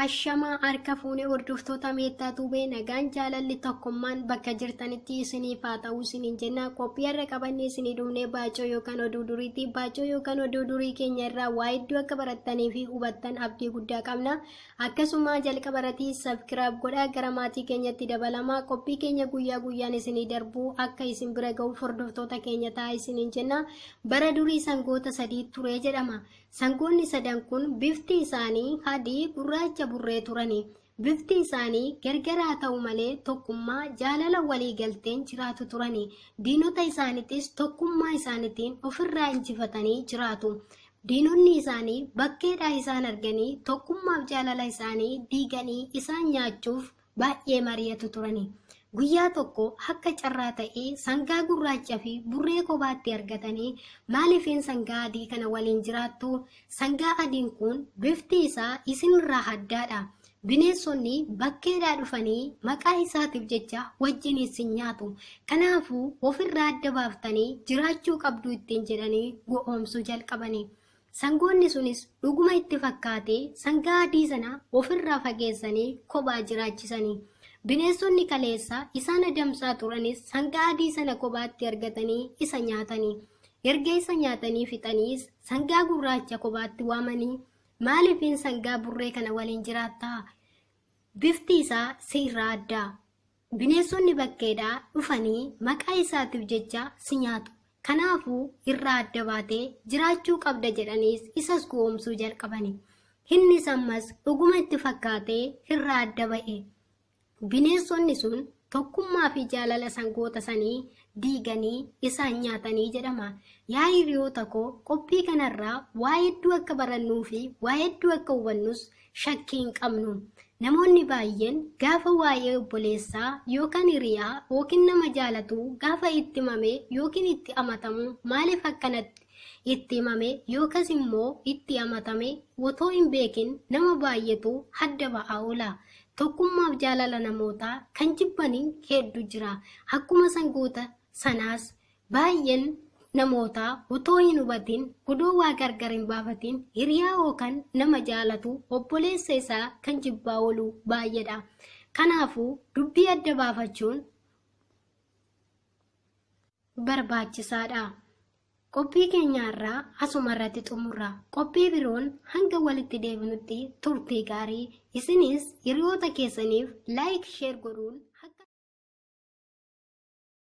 Ashama harka fuunee hordoftoota meettaa tuubee nagaan jaalalli tokkummaan bakka jirtanitti isinii ta'uu isiniin jenna. Qophii har'a qabannee isinii dhufnee baacoo yookaan oduu duriitti. Baacoo yookaan oduu durii keenya irraa waa hedduu akka barattanii fi hubattan abdii guddaa qabna. Akkasuma jalqaba irratti sabskiraayib godhaa gara maatii keenyatti dabalamaa. Qophii keenya guyyaa guyyaan isinii darbu akka isin bira ga'uuf hordoftoota keenya ta'aa isiniin jenna. Bara durii sangoota sadii ture jedhama. Sangoonni sadan kun bifti isaanii adii gurraacha burree turani. Bifti isaanii gargaraa ta'u malee tokkummaa jaalala walii galteen jiraatu turani. Diinota isaaniitis tokkummaa isaaniitiin ofirraa injifatanii jiraatu. Diinonni isaanii bakkeedhaa isaan arganii tokkummaaf jaalala isaanii diiganii isaan nyaachuuf baay'ee mari'atu turani. Guyyaa tokko akka carraa ta'ee sangaa gurraacha fi burree kophaatti argatanii maaliifin sangaa adii kana waliin jiraattu? Sangaa adiin kun bifti isaa isinirraa addaadha. Bineensonni bakkeedhaa dhufanii maqaa isaatiif jecha wajjin isin nyaatu. Kanaafuu ofirraa adda baaftanii jiraachuu qabdu ittiin jedhanii go'oomsuu jalqabani. Sangoonni sunis dhuguma itti fakkaatee sangaa adii sana ofirraa fageessanii kophaa jiraachisanii. Bineensonni kaleessa isaan adamsaa turanis sangaa adii sana kophaatti argatanii isa nyaatanii. Erga isa nyaatanii fixaniis sangaa gurraacha kophaatti waamanii maaliifin sangaa burree kana waliin jiraattaa? Bifti isaa sirraa addaa. Bineensonni bakkeedhaa dhufanii maqaa isaatiif jecha si nyaatu. Kanaafuu irraa adda baatee jiraachuu qabda jedhaniis isas goomsuu jalqabani. Innis ammas dhuguma itti fakkaatee irraa adda ba'e. Bineensonni sun tokkummaa fi jaalala sangoota sanii diiganii isaan nyaatanii jedhama. Yaa hiriyoota koo qophii kanarraa waa hedduu akka barannuu fi waa hedduu akka hubannus shakkii hin qabnu. Namoonni baay'een gaafa waa'ee obboleessaa yookaan hiriyaa yookiin nama jaalatu gaafa itti himame yookiin itti amatamu maaliif akkanatti itti himame yookas immoo itti amatame otoo hin beekin nama baay'eetu adda ba'aa oola. Tokkummaaf jaalala namootaa kan jibbanii hedduu jira. Akkuma sangoota sanaas baay'een namootaa otoo hin hubatin odoo waa gargar hin baafatin hiriyaa yookaan nama jaalatu obboleessa isaa kan jibbaa oolu baay'eedha. Kanaafuu dubbii adda baafachuun barbaachisaadha. Qophii keenyaarraa asuma irratti xumurra. Qophii biroon hanga walitti deebinutti turtii gaarii. Isinis hiriyoota keessaniif laayik sheer godhuun